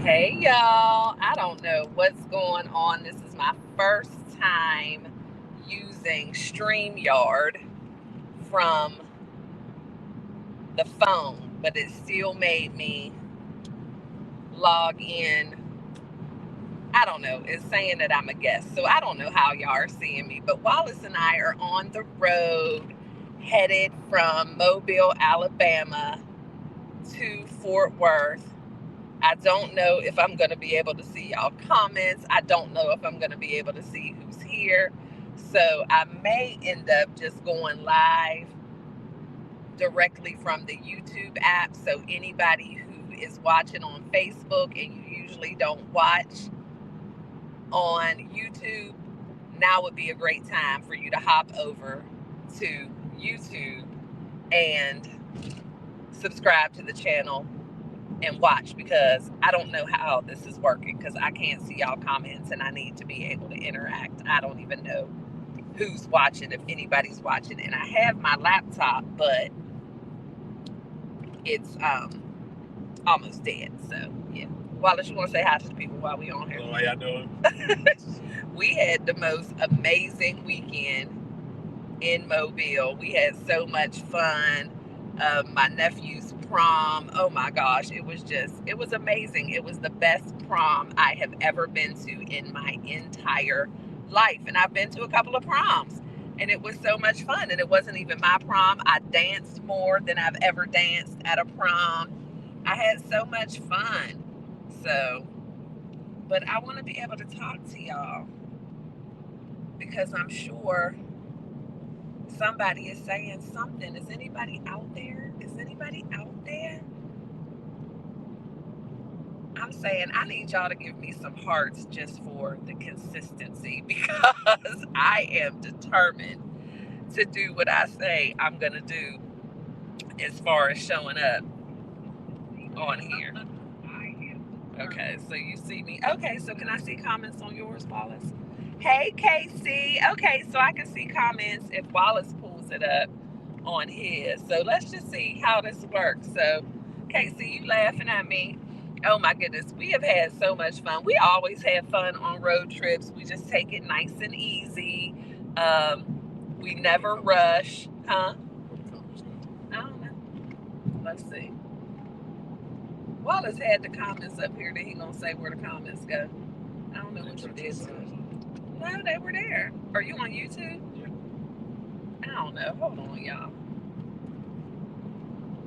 Hey y'all, I don't know what's going on. This is my first time using StreamYard from the phone, but it still made me log in. I don't know, it's saying that I'm a guest, so I don't know how y'all are seeing me, but Wallace and I are on the road headed from Mobile, Alabama to Fort Worth. I don't know if I'm going to be able to see y'all comments. I don't know if I'm going to be able to see who's here. So I may end up just going live directly from the YouTube app. So anybody who is watching on Facebook and you usually don't watch on YouTube, now would be a great time for you to hop over to YouTube and subscribe to the channel and watch, because I don't know how this is working, because I can't see y'all comments and I need to be able to interact. I don't even know who's watching, if anybody's watching, and I have my laptop, but it's almost dead. So yeah. Wallace, you want to say hi to the people while we on here? Hello, how y'all doing? We had the most amazing weekend in Mobile. We had so much fun. My nephew's prom, oh my gosh, it was amazing. It was the best prom I have ever been to in my entire life. And I've been to a couple of proms, and it was so much fun. And it wasn't even my prom. I danced more than I've ever danced at a prom. I had so much fun. So, but I want to be able to talk to y'all, because I'm sure somebody is saying something. Is anybody out there? Is anybody out there? I'm saying I need y'all to give me some hearts just for the consistency, because I am determined to do what I say I'm going to do as far as showing up on here. Okay, so you see me. Okay, so can I see comments on yours, Wallace? Hey, Casey. Okay, so I can see comments if Wallace pulls it up on his. So let's just see how this works. So, Casey, you laughing at me? Oh my goodness, we have had so much fun. We always have fun on road trips. We just take it nice and easy. We never rush, huh? I don't know. Let's see. Wallace had the comments up here that he gonna say where the comments go. I don't know what you did to it. No, they were there. Are you on YouTube? I don't know. Hold on, y'all.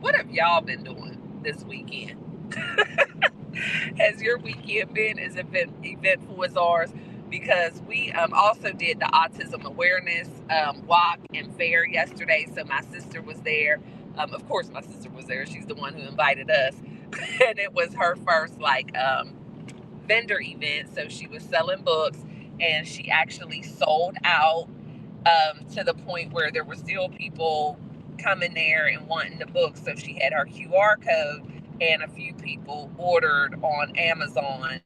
What have y'all been doing this weekend? Has your weekend been as eventful as ours? Because we also did the autism awareness walk and fair yesterday. So my sister was there. Of course, my sister was there. She's the one who invited us. And it was her first vendor event. So she was selling books, and she actually sold out to the point where there were still people coming there and wanting the book. So she had her QR code, and a few people ordered on Amazon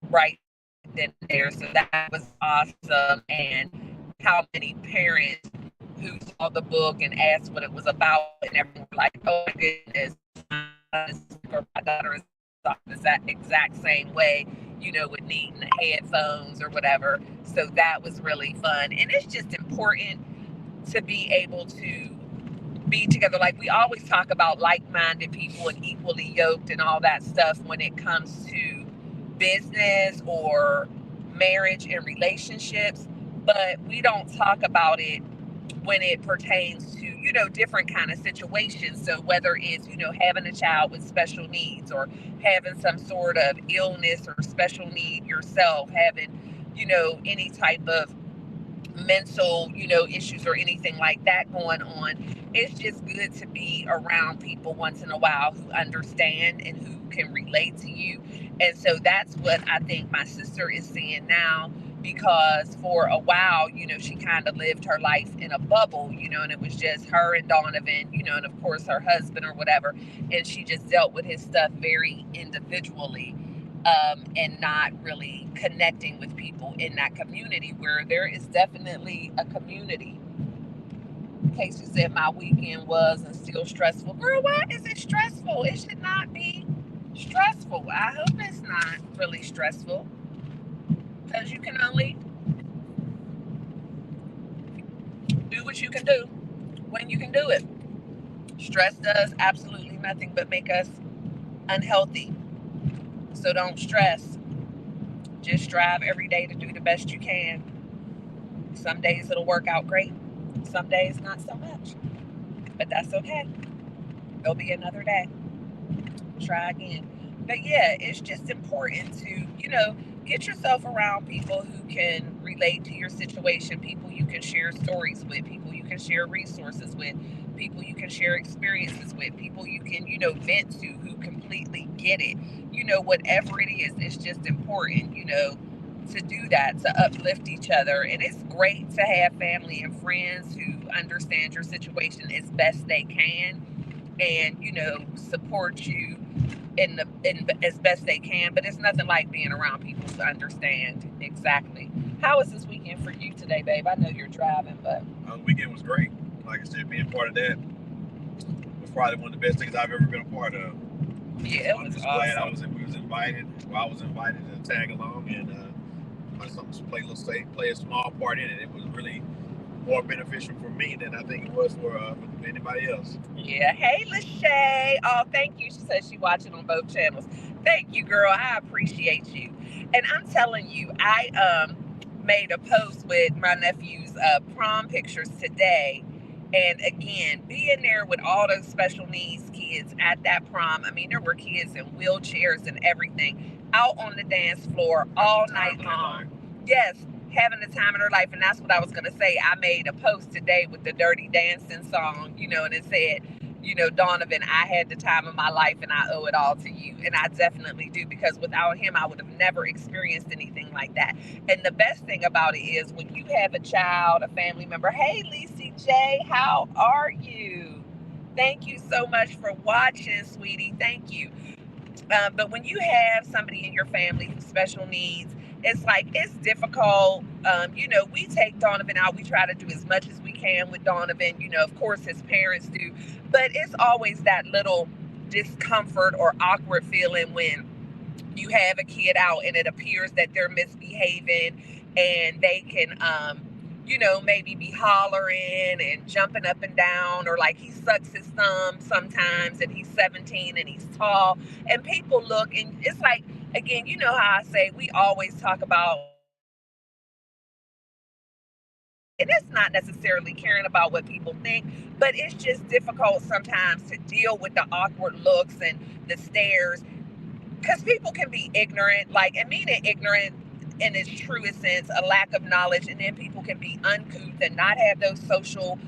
right then and there. So that was awesome. And how many parents who saw the book and asked what it was about, and everyone was like, oh my goodness, my daughter is the exact same way, with needing headphones or whatever. So that was really fun. And it's just important to be able to be together. Like we always talk about like-minded people and equally yoked and all that stuff when it comes to business or marriage and relationships, but we don't talk about it when it pertains to different kind of situations. So whether it's having a child with special needs, or having some sort of illness or special need yourself, having any type of mental issues or anything like that going on, it's just good to be around people once in a while who understand and who can relate to you. And so that's what I think my sister is seeing now, because for a while, she kind of lived her life in a bubble, and it was just her and Donovan, and of course her husband or whatever. And she just dealt with his stuff very individually, and not really connecting with people in that community, where there is definitely a community. Casey said my weekend was and still stressful. Girl, why is it stressful? It should not be. stressful. I hope it's not really stressful, because you can only do what you can do when you can do it. Stress does absolutely nothing but make us unhealthy. So don't stress. Just strive every day to do the best you can. Some days it'll work out great. Some days not so much. But that's okay. There'll be another day. Try again. But yeah, it's just important to, get yourself around people who can relate to your situation, people you can share stories with, people you can share resources with, people you can share experiences with, people you can, vent to who completely get it. Whatever it is, it's just important, to do that, to uplift each other. And it's great to have family and friends who understand your situation as best they can and, support you in as best they can. But it's nothing like being around people who understand exactly. How was this weekend for you today, babe? I know you're driving, but the weekend was great. Like I said, being part of that was probably one of the best things I've ever been a part of. Yeah, it was awesome. Glad I was invited to tag along and play a small part in it. It was really more beneficial for me than I think it was for anybody else. Yeah. Hey, Lachey. Oh, thank you. She says she watching on both channels. Thank you, girl. I appreciate you. And I'm telling you, I made a post with my nephew's prom pictures today. And again, being there with all those special needs kids at that prom. I mean, there were kids in wheelchairs and everything out on the dance floor all night long. Yes, having the time in her life. And that's what I was going to say. I made a post today with the Dirty Dancing song, and it said, Donovan, I had the time of my life and I owe it all to you. And I definitely do, because without him, I would have never experienced anything like that. And the best thing about it is when you have a child, a family member. Hey, Lacey J, how are you? Thank you so much for watching, sweetie. Thank you. But when you have somebody in your family who's special needs, it's difficult. We take Donovan out. We try to do as much as we can with Donovan. Of course, his parents do. But it's always that little discomfort or awkward feeling when you have a kid out and it appears that they're misbehaving and they can, maybe be hollering and jumping up and down, or like he sucks his thumb sometimes and he's 17 and he's tall. And people look, and it's like, again, how I say we always talk about, and it's not necessarily caring about what people think, but it's just difficult sometimes to deal with the awkward looks and the stares, because people can be ignorant, and meaning ignorant in its truest sense, a lack of knowledge, and then people can be uncouth and not have those social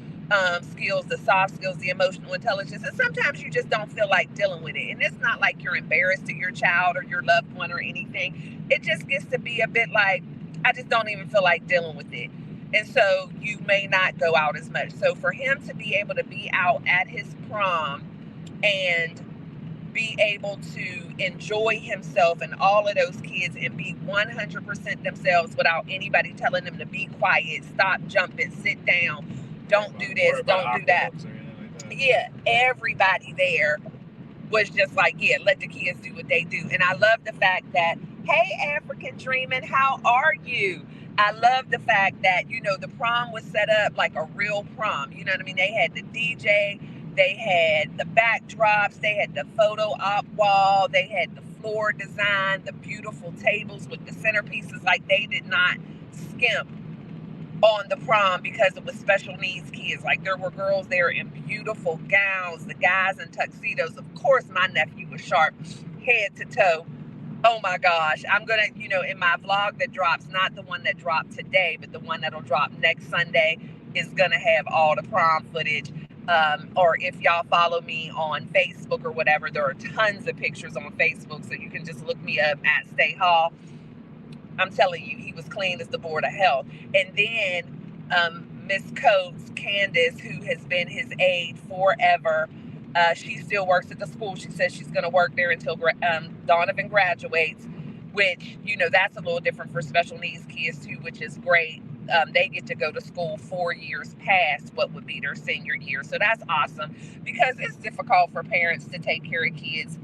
skills, the soft skills, the emotional intelligence, and sometimes you just don't feel like dealing with it. And it's not like you're embarrassed to your child or your loved one or anything. It just gets to be a bit like, I just don't even feel like dealing with it. And so you may not go out as much. So for him to be able to be out at his prom and be able to enjoy himself and all of those kids and be 100% themselves without anybody telling them to be quiet, stop jumping, sit down, don't do this, don't do that. Yeah, everybody there was just like, yeah, let the kids do what they do. And I love the fact that, hey, African Dreaming, how are you? I love the fact that, the prom was set up like a real prom. You know what I mean? They had the DJ, they had the backdrops, they had the photo op wall, they had the floor design, the beautiful tables with the centerpieces. Like, they did not skimp on the prom because it was special needs kids. Like, there were girls there in beautiful gowns, the guys in tuxedos. Of course, my nephew was sharp, head to toe. Oh my gosh. I'm going to, in my vlog that drops, not the one that dropped today, but the one that'll drop next Sunday, is going to have all the prom footage. Or if y'all follow me on Facebook or whatever, there are tons of pictures on Facebook, so you can just look me up at Stay Hall. I'm telling you, he was clean as the board of health. And then Miss Coates, Candace, who has been his aide forever, she still works at the school. She says she's going to work there until Donovan graduates, which, that's a little different for special needs kids too, which is great. They get to go to school 4 years past what would be their senior year. So that's awesome, because it's difficult for parents to take care of kids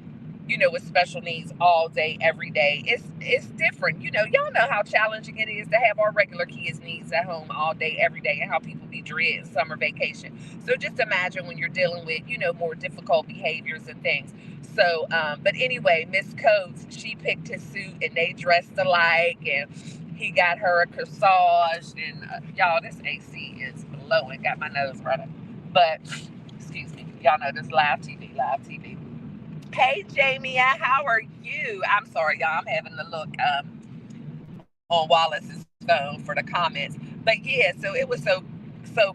with special needs all day, every day. It's different. Y'all know how challenging it is to have our regular kids' needs at home all day, every day, and how people be dreading summer vacation. So just imagine when you're dealing with, more difficult behaviors and things. So, but anyway, Miss Coates, she picked his suit and they dressed alike, and he got her a corsage. And y'all, this AC is blowing, got my nose running. But, excuse me, y'all know this live TV, live TV. Hey, Jamie, how are you? I'm sorry, y'all. I'm having to look on Wallace's phone for the comments. But yeah, so it was so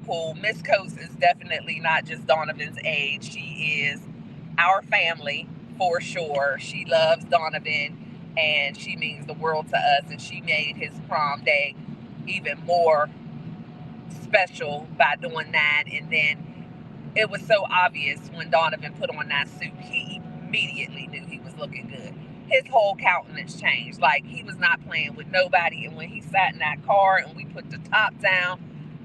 cool. Miss Coates is definitely not just Donovan's age. She is our family for sure. She loves Donovan, and she means the world to us. And she made his prom day even more special by doing that. And then it was so obvious when Donovan put on that suit. He immediately knew he was looking good. His whole countenance changed. Like, he was not playing with nobody. And when he sat in that car and we put the top down,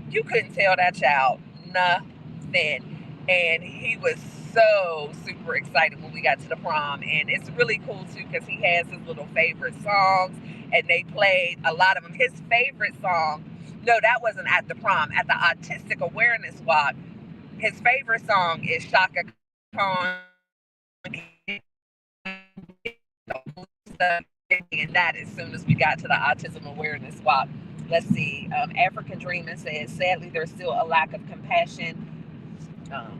you couldn't tell that child nothing. And he was so super excited when we got to the prom. And it's really cool too, because he has his little favorite songs, and they played a lot of them. His favorite song, no, that wasn't at the prom, at the Autistic Awareness Walk. His favorite song is Shaka Khan, and that as soon as we got to the Autism Awareness Walk. Let's see. African Dreamer says, sadly, there's still a lack of compassion.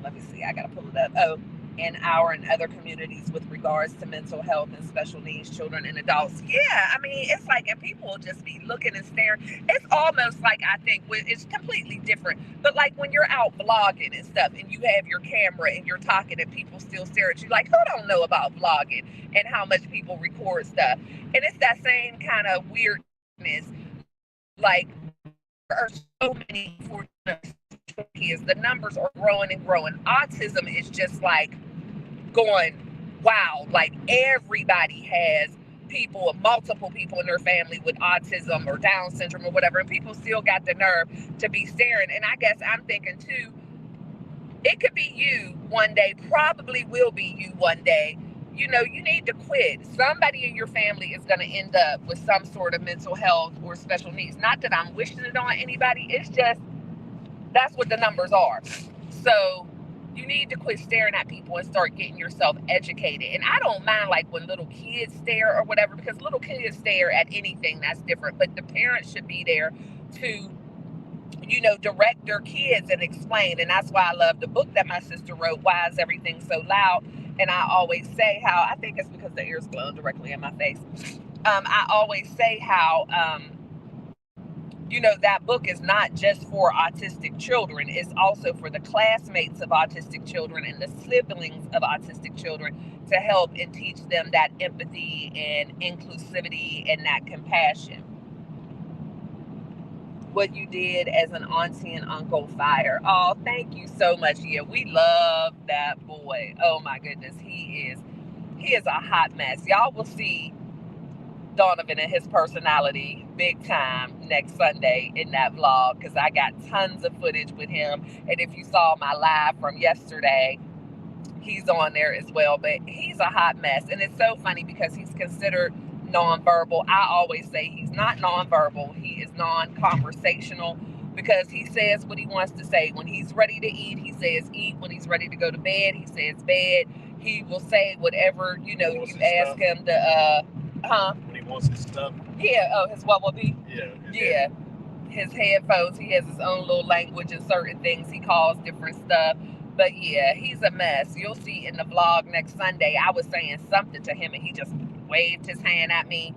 Let me see. I got to pull it up. Oh, in our and other communities with regards to mental health and special needs children and adults. Yeah, I mean, it's like, and people will just be looking and staring. It's almost like, I think, it's completely different. But like when you're out vlogging and stuff, and you have your camera and you're talking, and people still stare at you like, who don't know about vlogging and how much people record stuff? And it's that same kind of weirdness. Like, there are so many kids. The numbers are growing and growing. Autism is just like going, wow, like everybody has multiple people in their family with autism or Down syndrome or whatever, and people still got the nerve to be staring. And I guess I'm thinking too, it could be you one day, probably will be you one day. You need to quit. Somebody in your family is going to end up with some sort of mental health or special needs. Not that I'm wishing it on anybody. It's just, that's what the numbers are. So you need to quit staring at people and start getting yourself educated. And I don't mind like when little kids stare or whatever, because little kids stare at anything that's different. But the parents should be there to, direct their kids and explain. And that's why I love the book that my sister wrote, Why Is Everything So Loud? And I always say how, I think it's because the air's blowing directly in my face. I always say how, that book is not just for autistic children. It's also for the classmates of autistic children and the siblings of autistic children, to help and teach them that empathy and inclusivity and that compassion. What you did as an auntie and uncle, fire. Oh, thank you so much. Yeah, we love that boy. Oh my goodness, he is a hot mess. Y'all will see Donovan and his personality big time next Sunday in that vlog, because I got tons of footage with him. And if you saw my live from yesterday, he's on there as well. But he's a hot mess, and it's so funny because he's considered nonverbal. I always say he's not nonverbal. He is non-conversational, because he says what he wants to say. When he's ready to eat, he says eat. When he's ready to go to bed, he says bed. He will say whatever, you ask him to, When he wants his stuff. Yeah, oh, his what will be? Yeah. His headphones, he has his own little language, and certain things he calls different stuff. But yeah, he's a mess. You'll see in the vlog next Sunday, I was saying something to him and he just waved his hand at me.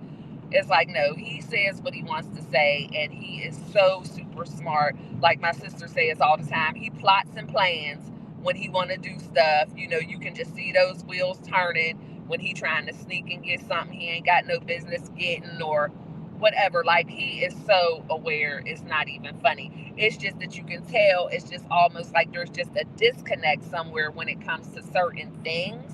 It's like, no, he says what he wants to say, and he is so super smart. Like my sister says all the time, he plots and plans when he want to do stuff. You can just see those wheels turning when he trying to sneak and get something he ain't got no business getting or whatever. Like, he is so aware, it's not even funny. It's just that you can tell, it's just almost like there's just a disconnect somewhere when it comes to certain things.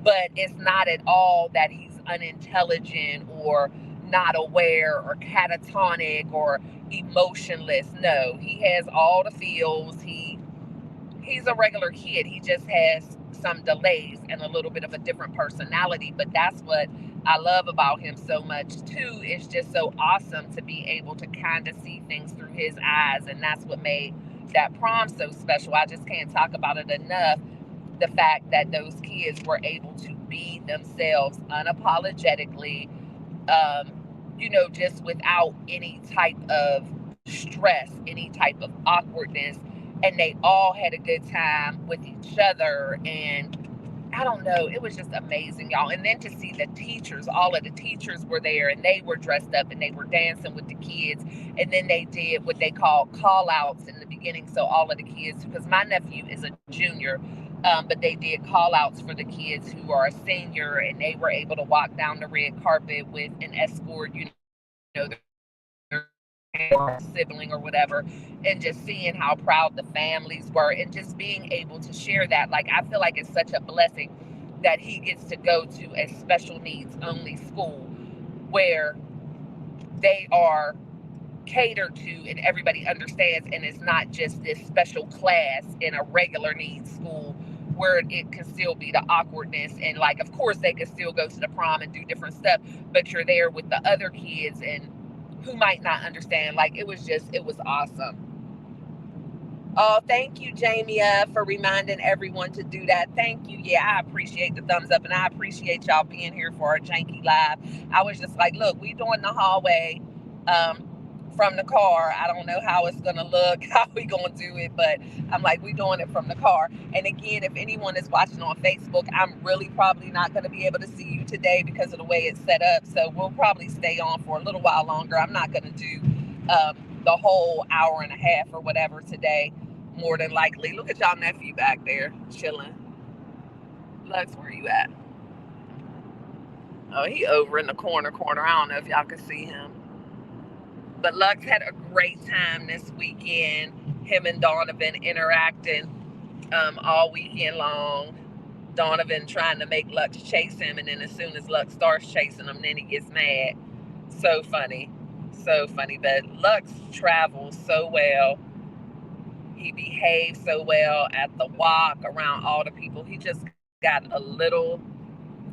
But it's not at all that he's unintelligent or not aware or catatonic or emotionless. No, he has all the feels. He's a regular kid. He just has some delays and a little bit of a different personality. But that's what I love about him so much too. It's just so awesome to be able to kind of see things through his eyes, and that's what made that prom so special. I just can't talk about it enough. The fact that those kids were able to be themselves unapologetically, just without any type of stress, any type of awkwardness, and they all had a good time with each other. And I don't know, it was just amazing, y'all. And then to see the teachers, all of the teachers were there, and they were dressed up and they were dancing with the kids. And then they did what they call call outs in the beginning. So all of the kids, because my nephew is a junior, but they did call outs for the kids who are a senior, and they were able to walk down the red carpet with an escort, their sibling or whatever, and just seeing how proud the families were, and just being able to share that. Like, I feel like it's such a blessing that he gets to go to a special needs only school where they are catered to and everybody understands, and it's not just this special class in a regular needs school where it can still be the awkwardness. And like, of course they can still go to the prom and do different stuff, but you're there with the other kids and who might not understand. Like, it was awesome. Oh, thank you, Jamia, for reminding everyone to do that. Thank you. Yeah, I appreciate the thumbs up, and I appreciate y'all being here for our Janky Live. I was just like, look, we doing the hallway from the car. I don't know how it's going to look, how we going to do it, but I'm like, we doing it from the car. And again, if anyone is watching on Facebook, I'm really probably not going to be able to see you today because of the way it's set up. So we'll probably stay on for a little while longer. I'm not going to do the whole hour and a half or whatever today, more than likely. Look at y'all nephew back there chilling. Lux, where you at? Oh, he over in the corner. I don't know if y'all can see him. But Lux had a great time this weekend. Him and Donovan interacting all weekend long. Donovan trying to make Lux chase him, and then as soon as Lux starts chasing him, then he gets mad. So funny. But Lux travels so well. He behaved so well at the walk around all the people. He just got a little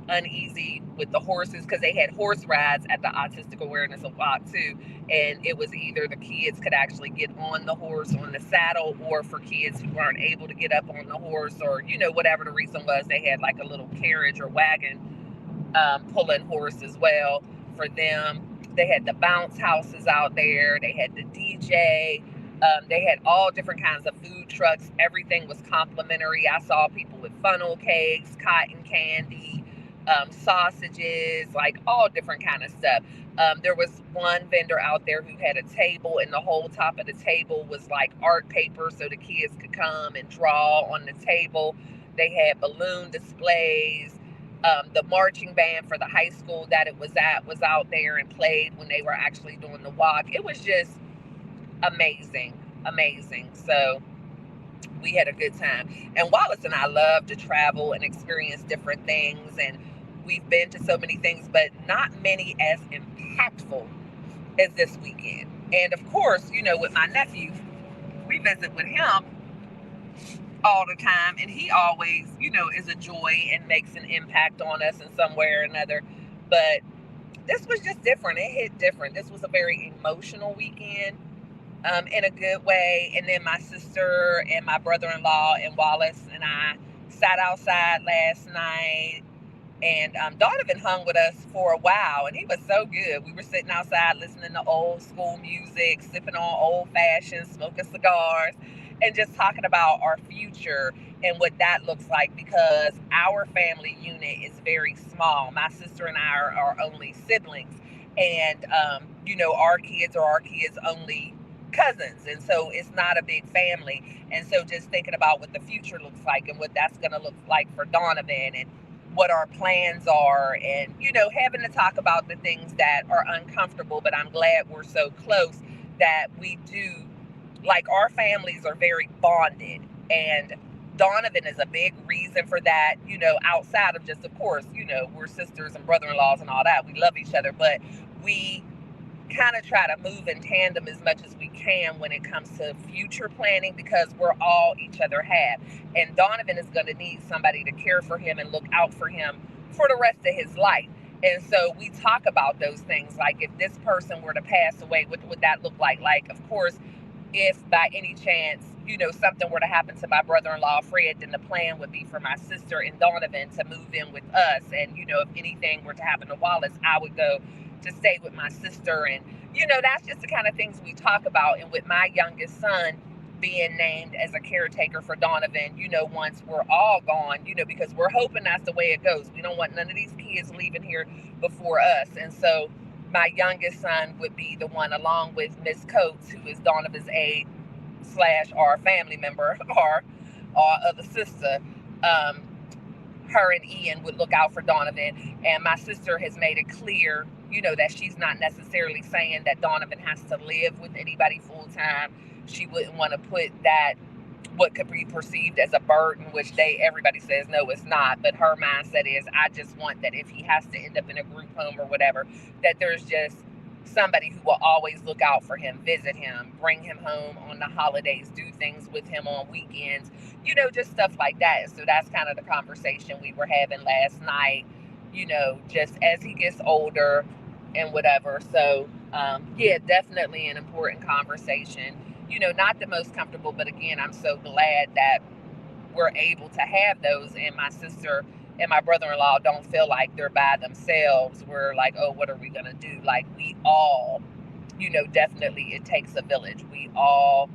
uneasy with the horses because they had horse rides at the Autistic Awareness Walk too, and it was either the kids could actually get on the horse on the saddle, or for kids who weren't able to get up on the horse, or whatever the reason was, they had like a little carriage or wagon pulling horse as well for them. They had the bounce houses out there, they had the DJ, they had all different kinds of food trucks. Everything was complimentary. I saw people with funnel cakes, cotton candy, sausages, like all different kind of stuff. There was one vendor out there who had a table, and the whole top of the table was like art paper so the kids could come and draw on the table. They had balloon displays. The marching band for the high school that it was at was out there and played when they were actually doing the walk. It was just amazing. So we had a good time. And Wallace and I love to travel and experience different things, and we've been to so many things, but not many as impactful as this weekend. And of course, with my nephew, we visit with him all the time, and he always, is a joy and makes an impact on us in some way or another. But this was just different. It hit different. This was a very emotional weekend. In a good way. And then my sister and my brother-in-law and Wallace and I sat outside last night, and Donovan hung with us for a while, and he was so good. We were sitting outside listening to old school music, sipping on old fashions, smoking cigars, and just talking about our future and what that looks like, because our family unit is very small. My sister and I are only siblings, and our kids are our kids' only cousins, and so it's not a big family. And so just thinking about what the future looks like and what that's going to look like for Donovan, and what our plans are, and having to talk about the things that are uncomfortable. But I'm glad we're so close that we do, like, our families are very bonded, and Donovan is a big reason for that, outside of just, of course, we're sisters and brother-in-laws and all that. We love each other, but we kind of try to move in tandem as much as we can when it comes to future planning, because we're all each other have. And Donovan is going to need somebody to care for him and look out for him for the rest of his life. And so we talk about those things, like if this person were to pass away, what would that look like? Like, of course, if by any chance, something were to happen to my brother-in-law, Fred, then the plan would be for my sister and Donovan to move in with us. And, if anything were to happen to Wallace, I would go to stay with my sister. And, that's just the kind of things we talk about. And with my youngest son being named as a caretaker for Donovan, once we're all gone, because we're hoping that's the way it goes. We don't want none of these kids leaving here before us. And so my youngest son would be the one, along with Miss Coates, who is Donovan's aide / our family member, our other sister. Her and Ian would look out for Donovan. And my sister has made it clear, that she's not necessarily saying that Donovan has to live with anybody full time. She wouldn't want to put that, what could be perceived as a burden, which everybody says no, it's not. But her mindset is, I just want that if he has to end up in a group home or whatever, that there's just somebody who will always look out for him, visit him, bring him home on the holidays, do things with him on weekends, just stuff like that. So that's kind of the conversation we were having last night, just as he gets older and whatever. So, yeah, definitely an important conversation. Not the most comfortable, but again, I'm so glad that we're able to have those, and my sister and my brother-in-law don't feel like they're by themselves. We're like, oh, what are we going to do? Like, we all, definitely it takes a village. We all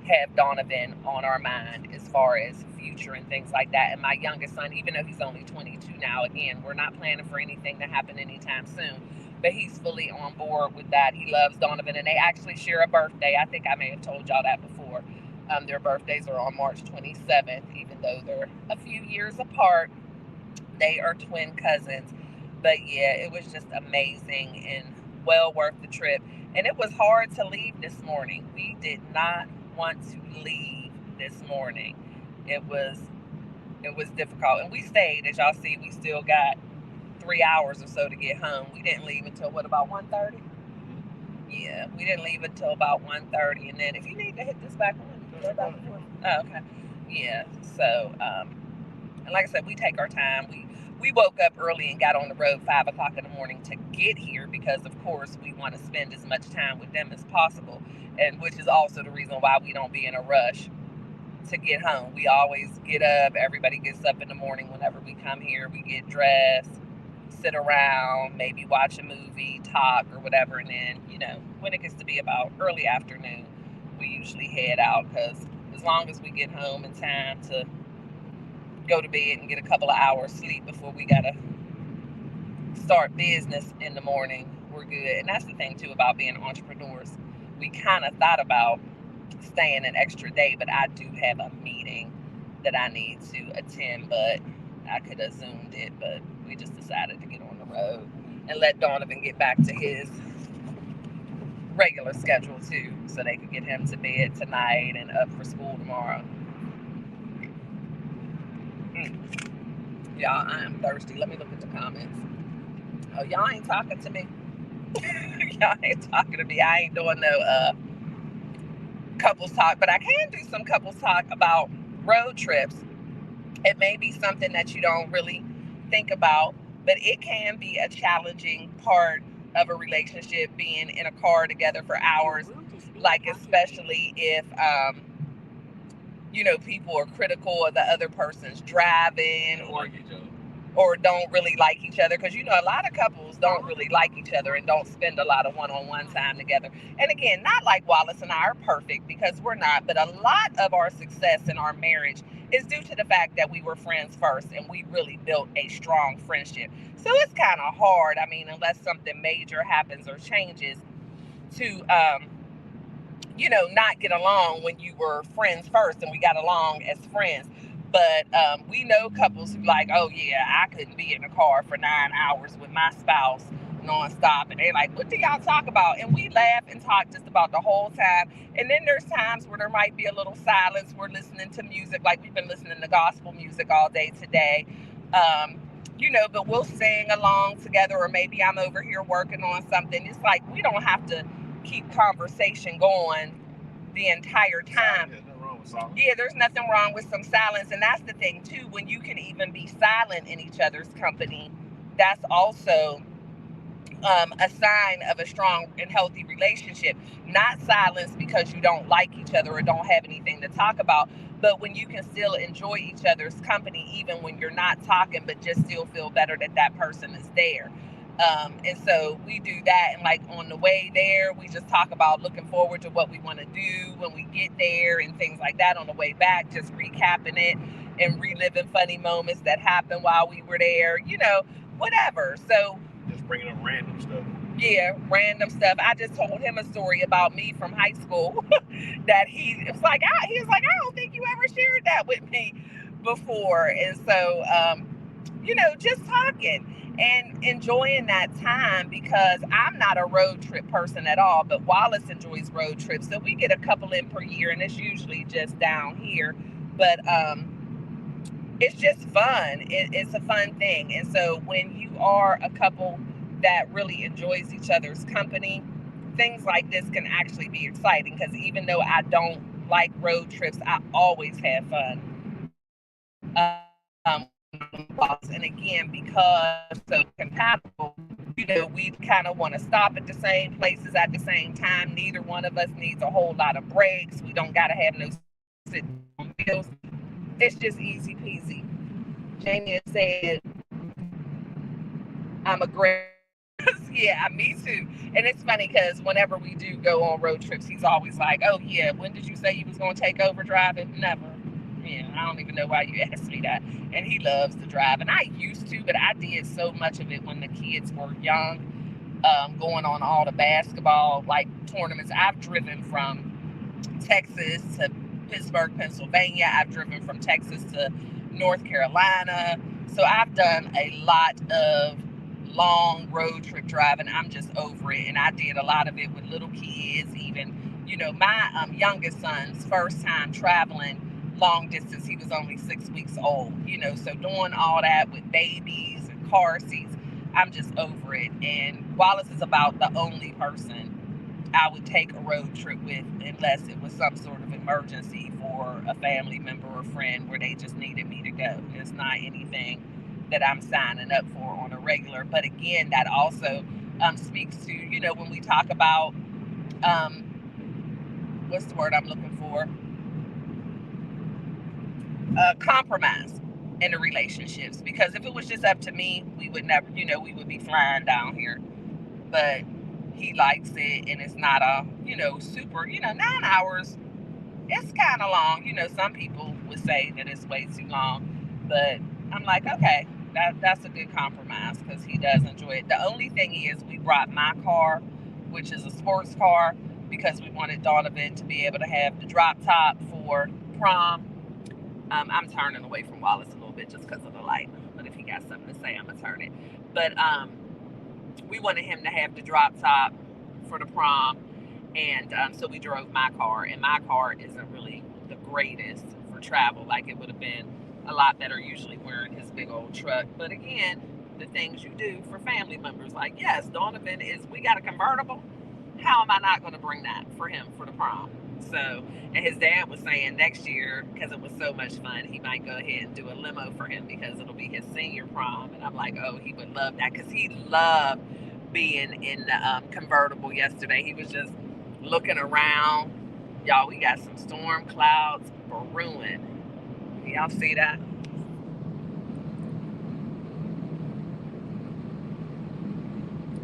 have Donovan on our mind as far as future and things like that. And my youngest son, even though he's only 22 now, again, we're not planning for anything to happen anytime soon, but he's fully on board with that. He loves Donovan, and they actually share a birthday. I think I may have told y'all that before. Their birthdays are on March 27th, even though they're a few years apart. They are twin cousins. But yeah, it was just amazing and well worth the trip. And it was hard to leave this morning. We did not want to leave this morning. It was difficult. And we stayed. As y'all see, we still got 3 hours or so to get home. We didn't leave until about 1:30? Yeah, we didn't leave until about 1:30. And then if you need to hit this back on, go back and forth. Oh, okay. Yeah. So, and like I said, we take our time. We woke up early and got on the road 5 o'clock in the morning to get here because, of course, we want to spend as much time with them as possible, and which is also the reason why we don't be in a rush to get home. We always get up. Everybody gets up in the morning whenever we come here. We get dressed, sit around, maybe watch a movie, talk or whatever, and then, when it gets to be about early afternoon, we usually head out, because as long as we get home in time to go to bed and get a couple of hours sleep before we gotta start business in the morning, we're good. And that's the thing too about being entrepreneurs. We kind of thought about staying an extra day, but I do have a meeting that I need to attend, but I could have Zoomed it, but we just decided to get on the road and let Donovan get back to his regular schedule too, so they could get him to bed tonight and up for school tomorrow. Y'all, I am thirsty. Let me look at the comments. Oh, y'all ain't talking to me. Y'all ain't talking to me. I ain't doing no couples talk, but I can do some couples talk about road trips. It may be something that you don't really think about, but it can be a challenging part of a relationship, being in a car together for hours, like especially if people are critical of the other person's driving or don't really like each other. Because, a lot of couples don't really like each other and don't spend a lot of one-on-one time together. And again, not like Wallace and I are perfect, because we're not, but a lot of our success in our marriage is due to the fact that we were friends first and we really built a strong friendship. So it's kind of hard, unless something major happens or changes, to not get along when you were friends first and we got along as friends. But we know couples who like, oh yeah, I couldn't be in a car for 9 hours with my spouse nonstop. And they're like, what do y'all talk about? And we laugh and talk just about the whole time. And then there's times where there might be a little silence. We're listening to music, like we've been listening to gospel music all day today. but we'll sing along together, or maybe I'm over here working on something. It's like we don't have to keep conversation going the entire time. Yeah, nothing wrong with silence. Yeah, there's nothing wrong with some silence. And that's the thing, too. When you can even be silent in each other's company, that's also a sign of a strong and healthy relationship. Not silence because you don't like each other or don't have anything to talk about, but when you can still enjoy each other's company, even when you're not talking, but just still feel better that that person is there. And so we do that. And like on the way there, we just talk about looking forward to what we want to do when we get there and things like that. On the way back, just recapping it and reliving funny moments that happened while we were there, whatever. So just bringing up random stuff. Yeah, random stuff. I just told him a story about me from high school that he was like, I don't think you ever shared that with me before. And so, just talking and enjoying that time, because I'm not a road trip person at all, but Wallace enjoys road trips. So we get a couple in per year, and it's usually just down here. But it's just fun. It's a fun thing. And so when you are a couple that really enjoys each other's company, things like this can actually be exciting, because even though I don't like road trips, I always have fun. And again, because so compatible, we kind of want to stop at the same places at the same time. Neither one of us needs a whole lot of breaks. We don't got to have no sit-down meals. It's just easy peasy. Jamie said, I'm a great. Yeah, me too. And it's funny because whenever we do go on road trips, he's always like, oh yeah, when did you say you was going to take over driving? Never. Yeah, I don't even know why you asked me that. And he loves to drive. And I used to, but I did so much of it when the kids were young, going on all the basketball tournaments. I've driven from Texas to Pittsburgh, Pennsylvania. I've driven from Texas to North Carolina. So I've done a lot of long road trip driving. I'm just over it. And I did a lot of it with little kids. Even, my youngest son's first time traveling long distance, he was only 6 weeks old, so doing all that with babies and car seats, I'm just over it. And Wallace is about the only person I would take a road trip with, unless it was some sort of emergency for a family member or friend where they just needed me to go. It's not anything that I'm signing up for on a regular. But again, that also speaks to, when we talk about, what's the word I'm looking for? Compromise in the relationships. Because if it was just up to me, we would never, we would be flying down here. But he likes it, and it's not a, super, 9 hours. It's kind of long. Some people would say that it's way too long. But I'm like, okay, that's a good compromise, because he does enjoy it. The only thing is, we brought my car, which is a sports car, because we wanted Donovan to be able to have the drop top for prom. I'm turning away from Wallace a little bit just because of the light. But if he got something to say, I'm going to turn it. But we wanted him to have the drop top for the prom. And so we drove my car. And my car isn't really the greatest for travel. Like, it would have been a lot better usually wearing his big old truck. But again, the things you do for family members. Like, yes, Donovan we got a convertible. How am I not going to bring that for him for the prom? So, and his dad was saying next year, because it was so much fun, he might go ahead and do a limo for him, because it'll be his senior prom. And I'm like, oh, he would love that, because he loved being in the convertible yesterday. He was just looking around. Y'all, we got some storm clouds brewing. Y'all see that?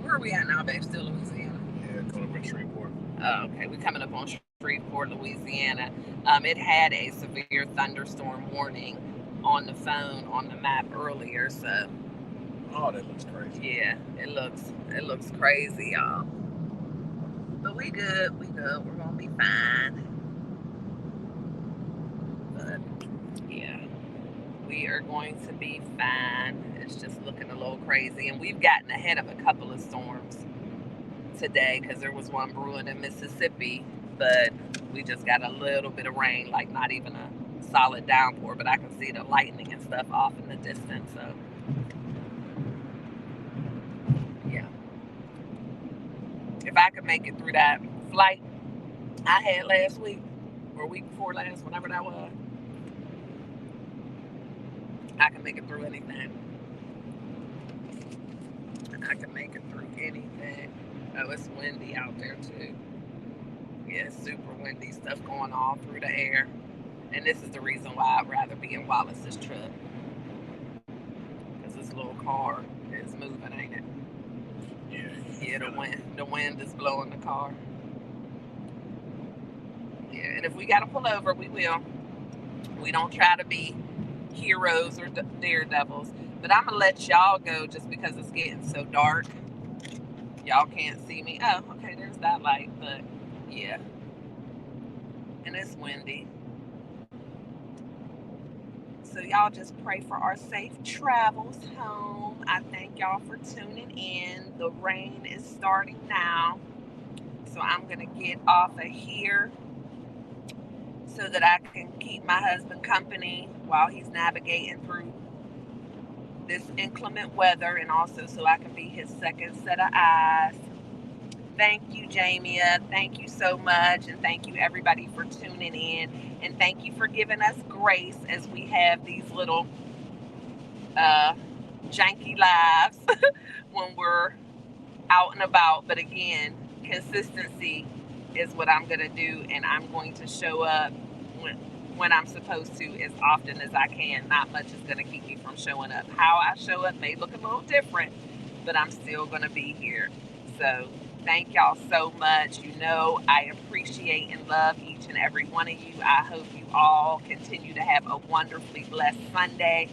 Where are we at now, babe? Still Louisiana? Yeah, coming up in Shreveport. Oh, okay, we're coming up on Shreveport, Louisiana. It had a severe thunderstorm warning on the phone on the map earlier, so. Oh, that looks crazy. Yeah, it looks crazy, y'all. But we good. We're gonna be fine. But yeah, we are going to be fine. It's just looking a little crazy, and we've gotten ahead of a couple of storms today, because there was one brewing in Mississippi, but we just got a little bit of rain, like not even a solid downpour, but I can see the lightning and stuff off in the distance. So I can make it through that flight I had last week or week before last, whenever that was, I can make it through anything. I can make it through anything. Oh, it's windy out there too. Yeah, it's super windy, stuff going all through the air. And this is the reason why I'd rather be in Wallace's truck. Because this little car is moving, ain't it? Yeah, the wind is blowing the car. Yeah, and if we gotta pull over, we will. We don't try to be heroes or daredevils. But I'm gonna let y'all go just because it's getting so dark. Y'all can't see me. Oh, okay, there's that light, but yeah. And it's windy. So y'all just pray for our safe travels home. I thank y'all for tuning in. The rain is starting now. So I'm going to get off of here so that I can keep my husband company while he's navigating through this inclement weather, and also so I can be his second set of eyes. Thank you, Jamia. Thank you so much. And thank you, everybody, for tuning in. And thank you for giving us grace as we have these little janky lives when we're out and about. But again, consistency is what I'm going to do. And I'm going to show up when I'm supposed to as often as I can. Not much is going to keep me from showing up. How I show up may look a little different, but I'm still going to be here. So thank y'all so much. You know, I appreciate and love each and every one of you. I hope you all continue to have a wonderfully blessed Sunday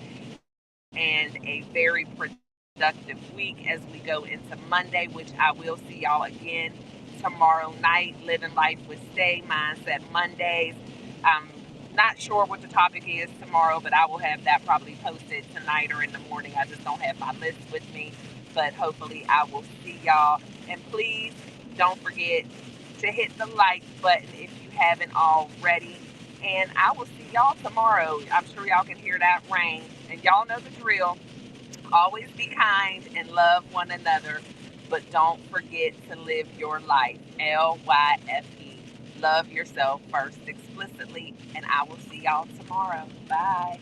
and a very productive week as we go into Monday, which I will see y'all again tomorrow night. Living Life with Stay Mindset Mondays. I'm not sure what the topic is tomorrow, but I will have that probably posted tonight or in the morning. I just don't have my list with me, but hopefully I will see y'all. And please don't forget to hit the like button if you haven't already. And I will see y'all tomorrow. I'm sure y'all can hear that rain. And y'all know the drill. Always be kind and love one another. But don't forget to live your life. LYFE. Love yourself first explicitly. And I will see y'all tomorrow. Bye.